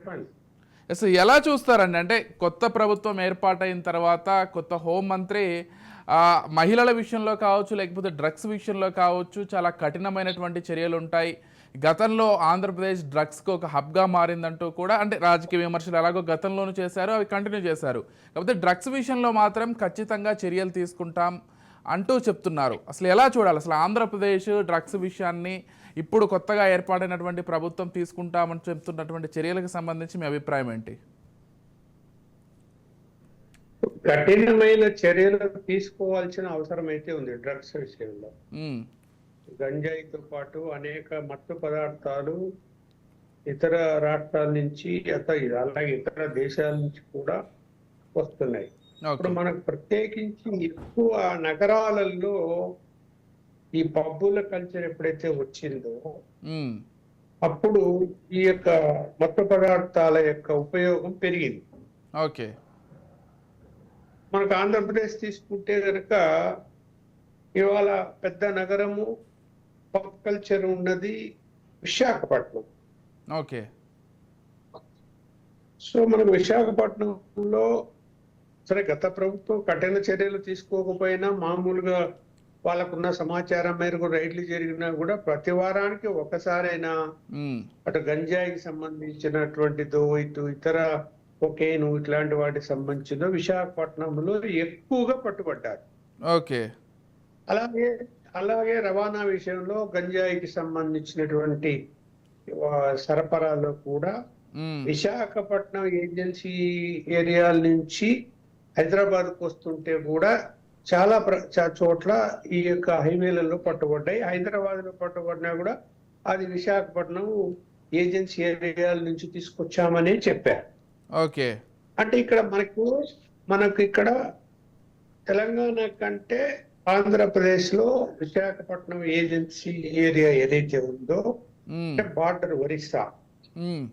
చెప్పండి. అసలు ఎలా చూస్తారండి? అంటే కొత్త ప్రభుత్వం ఏర్పాటైన తర్వాత కొత్త హోంమంత్రి మహిళల విషయంలో కావచ్చు, లేకపోతే డ్రగ్స్ విషయంలో కావచ్చు, చాలా కఠినమైనటువంటి చర్యలుంటాయి. గతంలో ఆంధ్రప్రదేశ్ డ్రగ్స్‌కి ఒక హబ్‌గా మారిందంటూ కూడా అంటే రాజకీయ విమర్శలు ఎలాగో గతంలోనూ చేశారు, అవి కంటిన్యూ చేశారు. కాకపోతే డ్రగ్స్ విషయంలో మాత్రం ఖచ్చితంగా చర్యలు తీసుకుంటాం అంటూ చెప్తున్నారు. అసలు ఎలా చూడాలి? అసలు ఆంధ్రప్రదేశ్ డ్రగ్స్ విషయాన్ని ఇప్పుడు కొత్తగా ఏర్పాటైనటువంటి ప్రభుత్వం తీసుకుంటామని చెప్తున్నటువంటి చర్యలకు సంబంధించి మీ అభిప్రాయం ఏంటి? కఠినమైన చర్యలు తీసుకోవాల్సిన అవసరం అయితే ఉంది డ్రగ్స్ విషయంలో. హ్మ్. గంజాయితో పాటు అనేక మత్తు పదార్థాలు ఇతర రాష్ట్రాల నుంచి అలాగే ఇతర దేశాల నుంచి కూడా వస్తున్నాయి. ఇప్పుడు ఓకే. మనకు ప్రత్యేకించి ఎక్కువ నగరాలలో ఈ పబ్బుల కల్చర్ ఎప్పుడైతే వచ్చిందో హ్మ్. అప్పుడు ఈ యొక్క మత్తు పదార్థాల యొక్క ఉపయోగం పెరిగింది. ఓకే. మనకు ఆంధ్రప్రదేశ్ తీసుకుంటే కనుక ఇవాళ పెద్ద నగరము పబ్ కల్చర్ ఉన్నది విశాఖపట్నం. ఓకే. సో మనకు విశాఖపట్నంలో సరే గత ప్రభుత్వం కఠిన చర్యలు తీసుకోకపోయినా మామూలుగా వాళ్ళకున్న సమాచారం మేరకు రైడ్లు జరిగినా కూడా ప్రతి వారానికి ఒకసారైనా హ్మ్. అటు గంజాయికి సంబంధించినటువంటిదో ఇతర కొకేను ఇట్లాంటి వాటికి సంబంధించిన విశాఖపట్నంలో ఎక్కువగా పట్టుబడ్డారు. ఓకే. అలాగే అలాగే రవాణా విషయంలో గంజాయికి సంబంధించినటువంటి సరఫరాలో కూడా హ్మ్. విశాఖపట్నం ఏజెన్సీ ఏరియాల నుంచి హైదరాబాద్కు వస్తుంటే కూడా చాలా చోట్ల ఈ యొక్క హైవేలలో పట్టుబడ్డాయి. హైదరాబాద్ లో పట్టుబడినా కూడా అది విశాఖపట్నం ఏజెన్సీ ఏరియాల నుంచి తీసుకొచ్చామని చెప్పారు. ఓకే. అంటే ఇక్కడ మనకు ఇక్కడ తెలంగాణ కంటే ఆంధ్రప్రదేశ్ లో విశాఖపట్నం ఏజెన్సీ ఏరియా ఏదైతే ఉందో హ్మ్. అంటే బార్డర్ ఒరిస్సా. హ్మ్.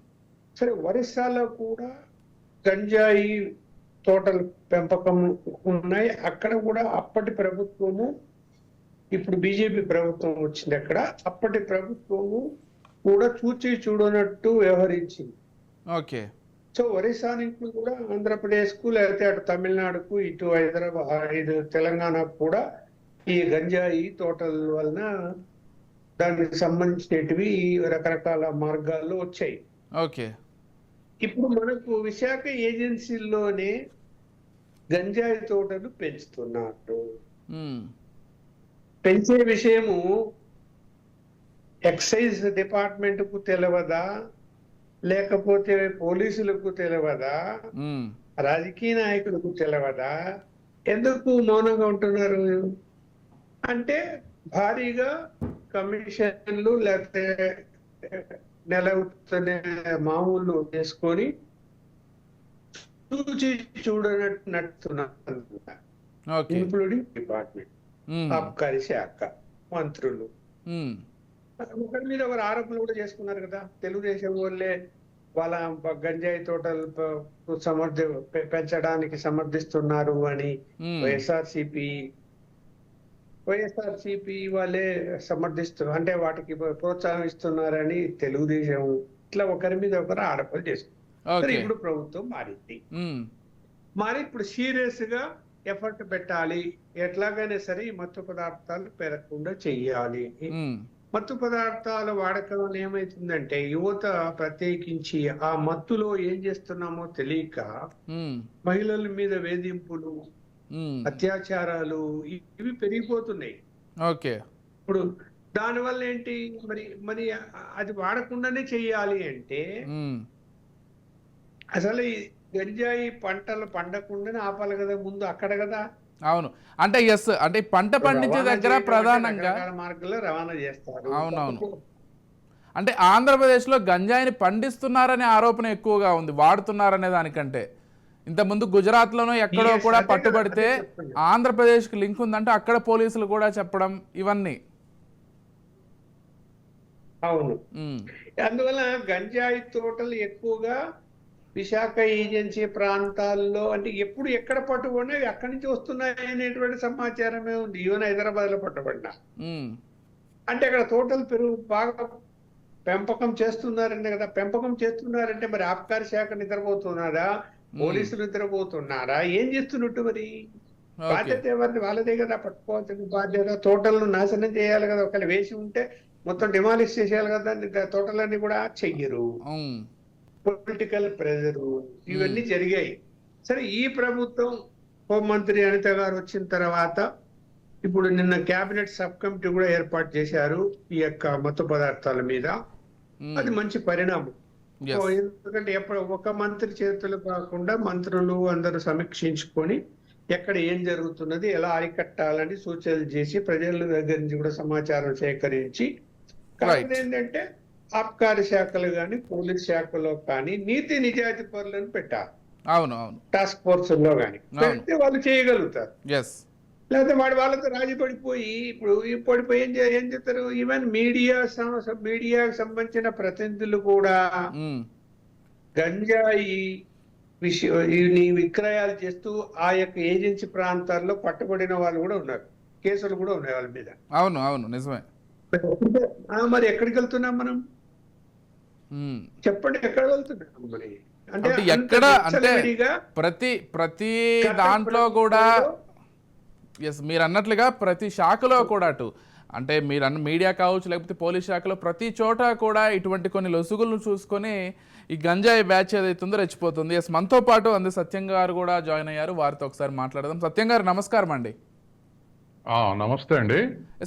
సరే ఒరిస్సాలో కూడా గంజాయి తోటల పెంపకం ఉన్నాయి. అక్కడ కూడా అప్పటి ప్రభుత్వము ఇప్పుడు బీజేపీ ప్రభుత్వం వచ్చింది అక్కడ. అప్పటి ప్రభుత్వము కూడా చూచి చూడనట్టు వ్యవహరించింది. ఓకే. సో ఒరిస్సా నుంచి కూడా ఆంధ్రప్రదేశ్ కు లేకపోతే అటు తమిళనాడుకు ఇటు హైదరాబాద్ ఇటు తెలంగాణకు కూడా ఈ గంజాయి తోటల వలన దానికి సంబంధించినవి రకరకాల మార్గాల్లో వచ్చాయి. ఓకే. ఇప్పుడు మనకు విశాఖ ఏజెన్సీల్లోనే గంజాయి తోటలు పెంచుతున్నారు. హ్మ్. పెంచే విషయము ఎక్సైజ్ డిపార్ట్మెంట్ కు తెలియదా, లేకపోతే పోలీసులకు తెలియదా, హ్మ్. రాజకీయ నాయకులకు తెలియదా? ఎందుకు మౌనంగా ఉంటున్నారు అంటే భారీగా కమిషన్లు లేకపోతే నెల మామూలు చేసుకొని చూచి చూడనట్టు నడుస్తున్నారు, ఓకే. ఇంక్లూడింగ్ డిపార్ట్మెంట్, హ్మ్. ఆబ్కారీ శాఖ మంత్రులు. హ్మ్. ఒకరి మీద ఒకరు ఆరోపణలు కూడా చేసుకున్నారు కదా. తెలుగుదేశం వాళ్ళే వాళ్ళ గంజాయి తోటలు పెంచడానికి సమర్థిస్తున్నారు అని హ్మ్. వైఎస్ఆర్సిపి వాళ్ళే సమర్థిస్తున్నారు, అంటే వాటికి ప్రోత్సాహం ఇస్తున్నారని తెలుగుదేశం ఇట్లా ఒకరి మీద ఒకరు ఆరోపణలు చేసుకున్నారు. సరే ఓకే. ఇప్పుడు ప్రభుత్వం మారింది. హ్మ్. మరి ఇప్పుడు సీరియస్ గా ఎఫర్ట్ పెట్టాలి, ఎట్లాగైనా సరే ఈ మత్తు పదార్థాలు పెరగకుండా చెయ్యాలి. హ్మ్. మత్తు పదార్థాల వాడకం వల్ల ఏమైతుందంటే యువత ప్రత్యేకించి ఆ మత్తులో ఏం చేస్తున్నామో తెలియక హ్మ్. మహిళల మీద వేధింపులు, హ్మ్. అత్యాచారాలు ఇవి పెరిగిపోతున్నాయి. ఓకే. ఇప్పుడు దానివల్ల ఏంటి మరి మరి అది వాడకుండానే చెయ్యాలి అంటే హ్మ్. అసలు ఈ గంజాయి పంటలు పండకుండానే ఆపాలి కదా ముందు అక్కడ కదా. అవును. అంటే అంటే పంట పండించే రవాణా దగ్గర చేయడం అంటే ప్రధానంగా రకరకాల మార్గాల్లో రవాణా చేస్తారు. అవునవును. అంటే ఆంధ్రప్రదేశ్‌లో గంజాయిని పండిస్తున్నారనే ఆరోపణ ఎక్కువగా ఉంది. వాడుతున్నారనే దానికంటే. ఇంతకుముందు గుజరాత్‌లోనో ఎక్కడో కూడా అదే కదా, పట్టుబడితే అదే చెప్తున్నా. ఆంధ్రప్రదేశ్‌కి లింక్ ఉందంటే అక్కడ పోలీసులు కూడా చెప్పడం ఇవన్నీ. అవును. హ్మ్. అందువల్ల గంజాయి తోటలు ఎక్కువగా విశాఖ ఏజెన్సీ ప్రాంతాల్లో అంటే ఎప్పుడు ఎక్కడ పట్టుబడినా అవి అక్కడి నుంచి వస్తున్నాయి అనేటువంటి సమాచారమే ఉంది. ఈవెన్ హైదరాబాద్ లో పట్టుబడినా హ్మ్. అంటే అక్కడ తోటలు బాగా పెంపకం చేస్తున్నారంటే కదా, పెంపకం చేస్తున్నారంటే మరి ఆబ్కారీ శాఖ నిద్రపోతున్నారా, పోలీసులు నిద్రపోతున్నారా, ఏం చేస్తున్నట్టు మరి? ఓకే. బాధ్యత ఎవరిది? వాళ్ళదే కదా పట్టుకోవాల్సిన బాధ్యత. తోటలను నాశనం చేయాలి కదా, ఒకవేళ వేసి ఉంటే మొత్తం డిమాలిష్ చేసేయాలి కదా, తోటలన్నీ కూడా చెయ్యరు. ఉమ్, పొలిటికల్ ప్రెజర్ ఇవన్నీ ఉమ్, జరిగాయి. సరే, ఈ ప్రభుత్వం హోంమంత్రి అనిత గారు వచ్చిన తర్వాత ఇప్పుడు నిన్న కేబినెట్ సబ్ కమిటీ కూడా ఏర్పాటు చేశారు ఈ యొక్క మత్తు పదార్థాల మీద. అది మంచి పరిణామం. ఎస్, ఎందుకంటే ఎప్పుడు ఒక మంత్రి చేతులు కాకుండా మంత్రులు అందరూ సమీక్షించుకొని ఎక్కడ ఏం జరుగుతున్నది, ఎలా అరికట్టాలని సూచనలు చేసి ప్రజల దగ్గర నుంచి కూడా సమాచారం సేకరించి, కాకపోతే ఏంటంటే ఆబ్కారీ శాఖలు కానీ పోలీస్ శాఖలో కానీ నీతి నిజాయితీ పరులను పెట్టాలి. అవును, అవును, టాస్క్ ఫోర్స్ లో కానీ పెడితే వాళ్ళు చేయగలుగుతారు. ఎస్, లేకపోతే వాళ్ళతో రాజీ పడిపోయి పడిపోయి ఏం చేస్తారు? ఈవెన్ మీడియాకు సంబంధించిన ప్రతినిధులు కూడా గంజాయి విక్రయాలు చేస్తూ ఆ యొక్క ఏజెన్సీ ప్రాంతాల్లో పట్టుబడిన వాళ్ళు కూడా ఉన్నారు. కేసులు కూడా ఉన్నాయి వాళ్ళ మీద. అవును, అవును, నిజమే. మరి ఎక్కడికి వెళ్తున్నాం మనం? చెప్పండి, ఎక్కడ వెళ్తున్నాం మరి? అంటే ఎక్కడ అంటే ప్రతి దాంట్లో కూడా ఎస్, మీరు అన్నట్లుగా ప్రతి శాఖలో కూడా అటు అంటే మీరు అన్న మీడియా కావచ్చు, లేకపోతే పోలీస్ శాఖలో ప్రతి చోట కూడా ఇటువంటి కొన్ని లొసుగులను చూసుకొని ఈ గంజాయి బ్యాచ్ ఏదైతుందో రెచ్చిపోతుంది. ఎస్, మనతో పాటు అందు సత్యం గారు కూడా జాయిన్ అయ్యారు. వారితో ఒకసారి మాట్లాడదాం. సత్యం గారు నమస్కారం అండి. నమస్తే అండి.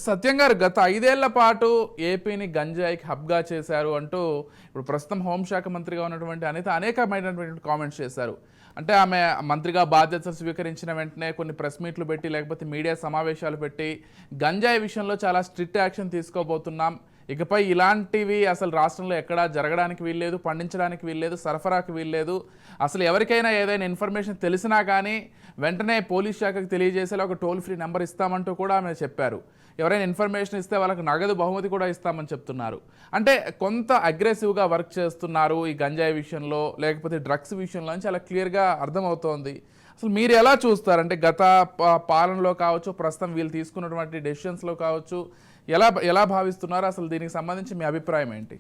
సత్యం గారు, గత 5 ఏళ్ల పాటు ఏపీని గంజాయికి హబ్గా చేశారు అంటూ ఇప్పుడు ప్రస్తుతం హోంశాఖ మంత్రిగా ఉన్నటువంటి అనిత అనేకమైనటువంటి కామెంట్స్ చేశారు. అంటే ఆమె మంత్రిగా బాధ్యతలు స్వీకరించిన వెంటనే కొన్ని ప్రెస్ మీట్లు పెట్టి, లేకపోతే మీడియా సమావేశాలు పెట్టి గంజాయి విషయంలో చాలా స్ట్రిక్ట్ యాక్షన్ తీసుకోబోతున్నాం, ఇకపై ఇలాంటివి అసలు రాష్ట్రంలో ఎక్కడా జరగడానికి వీల్లేదు, పండించడానికి వీల్లేదు, సరఫరాకి వీల్లేదు, అసలు ఎవరికైనా ఏదైనా ఇన్ఫర్మేషన్ తెలిసినా కానీ వెంటనే పోలీస్ శాఖకు తెలియజేసేలా ఒక టోల్ ఫ్రీ నెంబర్ ఇస్తామంటూ కూడా ఆమె చెప్పారు. ఎవరైనా ఇన్ఫర్మేషన్ ఇస్తే వాళ్ళకి నగదు బహుమతి కూడా ఇస్తామని చెప్తున్నారు. అంటే కొంత అగ్రెసివ్గా వర్క్ చేస్తున్నారు ఈ గంజాయి విషయంలో, లేకపోతే డ్రగ్స్ విషయంలో అని చాలా క్లియర్గా అర్థమవుతోంది. అసలు మీరు ఎలా చూస్తారంటే గత పాలనలో కావచ్చు, ప్రస్తుతం వీళ్ళు తీసుకున్నటువంటి డెసిషన్స్లో కావచ్చు, ఎలా భావిస్తున్నారు? అసలు దీనికి సంబంధించి మీ అభిప్రాయం ఏంటి?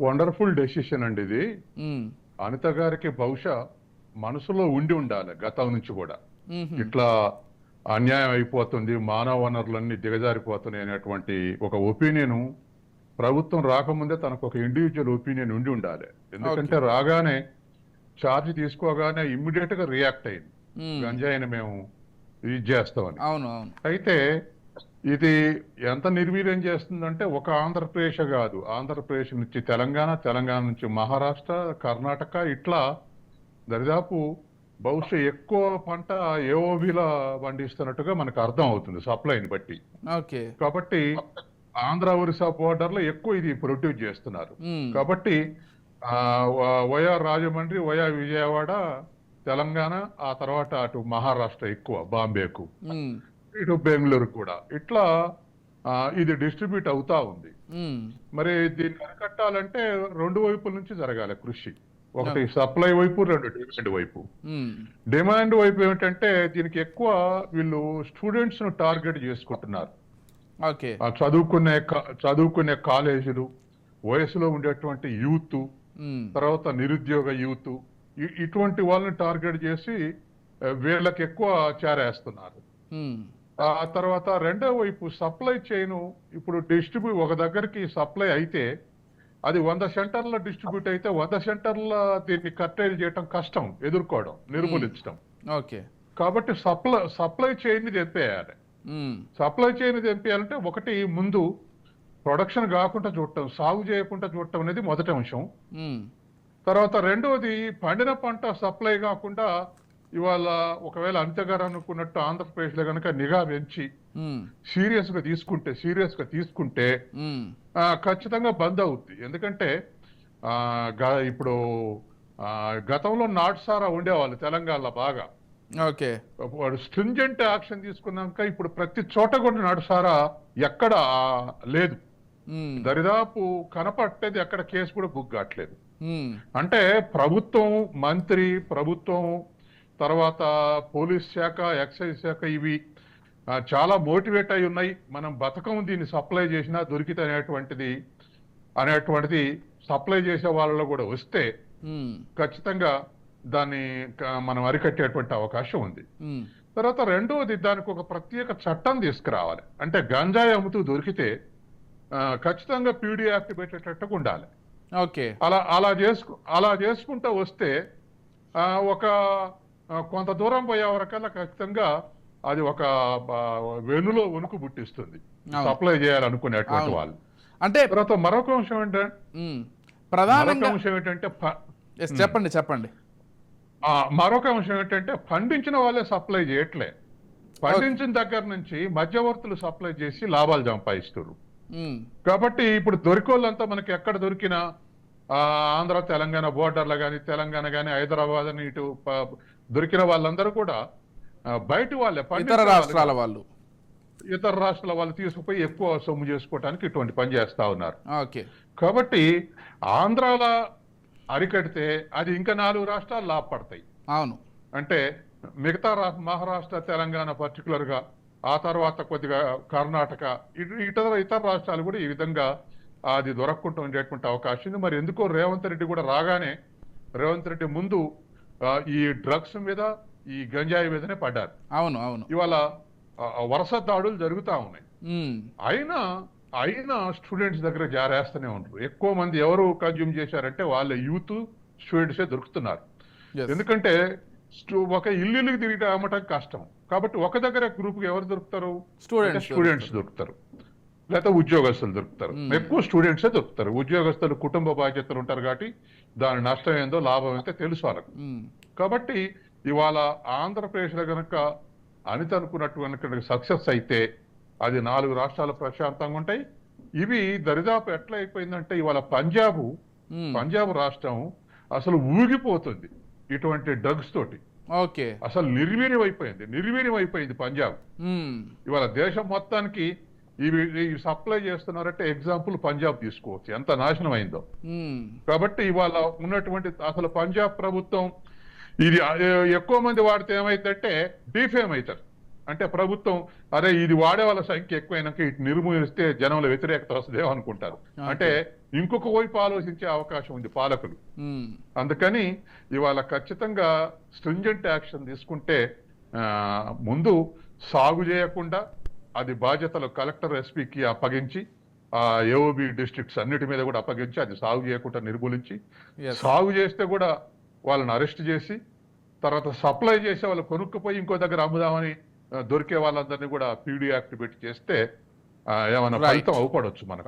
వండర్ఫుల్ డెసిషన్ అండి ఇది. అనిత గారికి బహుశా మనసులో ఉండి ఉండాలి గతం నుంచి కూడా, ఇట్లా అన్యాయం అయిపోతుంది, మానవ వనరులన్నీ దిగజారిపోతున్నాయి అనేటువంటి ఒక ఒపీనియన్ ప్రభుత్వం రాకముందే తనకు ఒక ఇండివిజువల్ ఒపీనియన్ ఉండి ఉండాలి. ఎందుకంటే రాగానే ఛార్జ్ తీసుకోగానే ఇమ్మీడియట్ గా రియాక్ట్ అయింది, గంజాయిని మేము ఇది చేస్తామని. అయితే ఇది ఎంత నిర్వీర్యం చేస్తుందంటే ఒక ఆంధ్రప్రదేశ్ కాదు, ఆంధ్రప్రదేశ్ నుంచి తెలంగాణ, తెలంగాణ నుంచి మహారాష్ట్ర, కర్ణాటక, ఇట్లా దరిదాపు బహుశా ఎక్కువ పంట ఏఓబిలా పండిస్తున్నట్టుగా మనకు అర్థం అవుతుంది సప్లైని బట్టి. కాబట్టి ఆంధ్ర ఒరిస్సా బోర్డర్ లో ఎక్కువ ఇది ప్రొడ్యూస్ చేస్తున్నారు. కాబట్టి వయా రాజమండ్రి, వయా విజయవాడ, తెలంగాణ, ఆ తర్వాత అటు మహారాష్ట్ర ఎక్కువ, బాంబేకు, ఇటు బెంగళూరు కూడా, ఇట్లా ఇది డిస్ట్రిబ్యూట్ అవుతా ఉంది. మరి దీన్ని అరికట్టాలంటే 2 వైపుల నుంచి జరగాలి కృషి. ఒకటి సప్లై వైపు, 2 డిమాండ్ వైపు. డిమాండ్ వైపు ఏమిటంటే దీనికి ఎక్కువ వీళ్ళు స్టూడెంట్స్ ను టార్గెట్ చేసుకుంటున్నారు. చదువుకునే కాలేజీలు, వయసులో ఉండేటువంటి యూత్, తర్వాత నిరుద్యోగ యూత్, ఇటువంటి వాళ్ళని టార్గెట్ చేసి వీళ్ళకి ఎక్కువ చేరేస్తున్నారు. ఆ తర్వాత రెండో వైపు సప్లై చైన్. ఇప్పుడు ఒక దగ్గరికి సప్లై అయితే అది 100 సెంటర్ల డిస్ట్రిబ్యూట్ అయితే 100 సెంటర్ల దీన్ని కట్టేలు చేయటం కష్టం, ఎదుర్కోవడం, నిర్మూలించడం. కాబట్టి సప్లై చైన్ ని తెంపేయాలి. సప్లై చైన్ తెంపేయాలంటే ఒకటి ముందు ప్రొడక్షన్ కాకుండా చూడటం, సాగు చేయకుండా చూడటం అనేది మొదటి అంశం. తర్వాత రెండోది పండిన పంట సప్లై కాకుండా ఇవాళ ఒకవేళ అనిత గారు అనుకున్నట్టు ఆంధ్రప్రదేశ్ లో కనుక నిఘా పెంచి సీరియస్ గా తీసుకుంటే ఖచ్చితంగా బంద్ అవుద్ది. ఎందుకంటే ఇప్పుడు గతంలో నాటుసారా ఉండేవాళ్ళు తెలంగాణలో బాగా. స్ట్రింజెంట్ యాక్షన్ తీసుకున్నాక ఇప్పుడు ప్రతి చోట కూడా నాటుసారా ఎక్కడ లేదు, దరిదాపు కనపట్టేది ఎక్కడ కేసు కూడా బుక్ కావట్లేదు. అంటే ప్రభుత్వం, ప్రభుత్వం తర్వాత పోలీస్ శాఖ, ఎక్సైజ్ శాఖ ఇవి చాలా మోటివేట్ అయి ఉన్నాయి. మనం బతకం దీన్ని సప్లై చేసినా దొరికితే అనేటువంటిది సప్లై చేసే వాళ్ళలో కూడా వస్తే ఖచ్చితంగా దాన్ని మనం అరికట్టేటువంటి అవకాశం ఉంది. తర్వాత రెండవది, దానికి ఒక ప్రత్యేక చట్టం తీసుకురావాలి. అంటే గంజాయి అమ్ముతూ దొరికితే ఖచ్చితంగా పీడీ యాక్ట్ పెట్టేటట్టుగా ఉండాలి. ఓకే, అలా చేసుకుంటూ వస్తే ఒక కొంత దూరం పోయే వరకల్లా ఖచ్చితంగా అది ఒక వెనులో వణుకు పుట్టిస్తుంది సప్లై చేయాలనుకునేటువంటి వాళ్ళు. అంటే తర్వాత మరొక అంశం ఏంటంటే చెప్పండి. మరొక అంశం ఏంటంటే పండించిన వాళ్ళే సప్లై చేయట్లే. పండించిన దగ్గర నుంచి మధ్యవర్తులు సప్లై చేసి లాభాలు సంపాదిస్తారు. కాబట్టి ఇప్పుడు దొరికోళ్ళంతా మనకి ఎక్కడ దొరికినా ఆంధ్ర తెలంగాణ బోర్డర్లు కానీ, తెలంగాణ కానీ, హైదరాబాద్ అని ఇటు దొరికిన వాళ్ళందరూ కూడా బయట వాళ్ళే, ఇతర రాష్ట్రాల వాళ్ళు తీసుకుపోయి ఎక్కువ సొమ్ము చేసుకోవడానికి ఇటువంటి పని చేస్తా ఉన్నారు. ఓకే, కాబట్టి ఆంధ్రాల అరికడితే అది ఇంకా 4 రాష్ట్రాలు లాభపడతాయి. అవును, అంటే మిగతా మహారాష్ట్ర, తెలంగాణ పర్టికులర్ గా, ఆ తర్వాత కొద్దిగా కర్ణాటక, ఇతర రాష్ట్రాలు కూడా ఈ విధంగా అది దొరకకుండా ఉండేటువంటి అవకాశం ఉంది. మరి ఎందుకో రేవంత్ రెడ్డి కూడా రాగానే, రేవంత్ రెడ్డి ముందు ఈ డ్రగ్స్ మీద, ఈ గంజాయి మీదనే పడ్డారు. అవును. ఇవాళ వరుస దాడులు జరుగుతా ఉన్నాయి. అయినా స్టూడెంట్స్ దగ్గర జారేస్తూనే ఉంటారు. ఎక్కువ మంది ఎవరు కన్జ్యూమ్ చేశారంటే వాళ్ళ యూత్, స్టూడెంట్సే దొరుకుతున్నారు. ఎందుకంటే ఒక ఇల్లు తిరిగి అమ్మటం కష్టం. కాబట్టి ఒక దగ్గర గ్రూప్ ఎవరు దొరుకుతారు? స్టూడెంట్స్ దొరుకుతారు, లేకపోతే ఉద్యోగస్తులు దొరుకుతారు. ఎక్కువ స్టూడెంట్సే దొరుకుతారు. ఉద్యోగస్తులు కుటుంబ బాధ్యతలు ఉంటారు కాబట్టి దాని నష్టం ఏందో లాభం ఏందో తెలుసు వాళ్ళకు. కాబట్టి ఇవాళ ఆంధ్రప్రదేశ్లో కనుక అనిత అనుకున్నటువంటి సక్సెస్ అయితే అది 4 రాష్ట్రాలు ప్రశాంతంగా ఉంటాయి. ఇవి దరిదాపు ఎట్లా అయిపోయిందంటే ఇవాళ పంజాబ్ రాష్ట్రం అసలు ఊగిపోతుంది ఇటువంటి డ్రగ్స్ తోటి. ఓకే, అసలు నిర్వీర్యం అయిపోయింది పంజాబ్. ఇవాళ దేశం మొత్తానికి ఇవి సప్లై చేస్తున్నారంటే ఎగ్జాంపుల్ పంజాబ్ తీసుకోవచ్చు, ఎంత నాశనం అయిందో. కాబట్టి ఇవాళ ఉన్నటువంటి అసలు పంజాబ్ ప్రభుత్వం ఇది ఎక్కువ మంది వాడితే ఏమైందంటే డీఫేమ్ అవుతారు. అంటే ప్రభుత్వం అరే ఇది వాడే వాళ్ళ సంఖ్య ఎక్కువైనాక ఇటు నిర్మూలిస్తే జనంలో వ్యతిరేకత వస్తుందేమో అనుకుంటారు. అంటే ఇంకొక వైపు ఆలోచించే అవకాశం ఉంది పాలకులు. అందుకని ఇవాళ ఖచ్చితంగా స్ట్రింజెంట్ యాక్షన్ తీసుకుంటే ముందు సాగు చేయకుండా అది బాధ్యతలు కలెక్టర్, ఎస్పీకి అప్పగించి, ఏఓబి డిస్ట్రిక్ట్స్ అన్నిటి మీద కూడా అప్పగించి అది సాగు చేయకుండా నిర్మూలించి, సాగు చేస్తే కూడా వాళ్ళని అరెస్ట్ చేసి, తర్వాత సప్లై చేసే వాళ్ళు కొనుక్కుపోయి ఇంకో దగ్గర అమ్ముదామని దొరికే వాళ్ళందరినీ కూడా పీడీ యాక్ట్ పెట్టి చేస్తే ఏమైనా ఫలితం అవపడవచ్చు మనకు.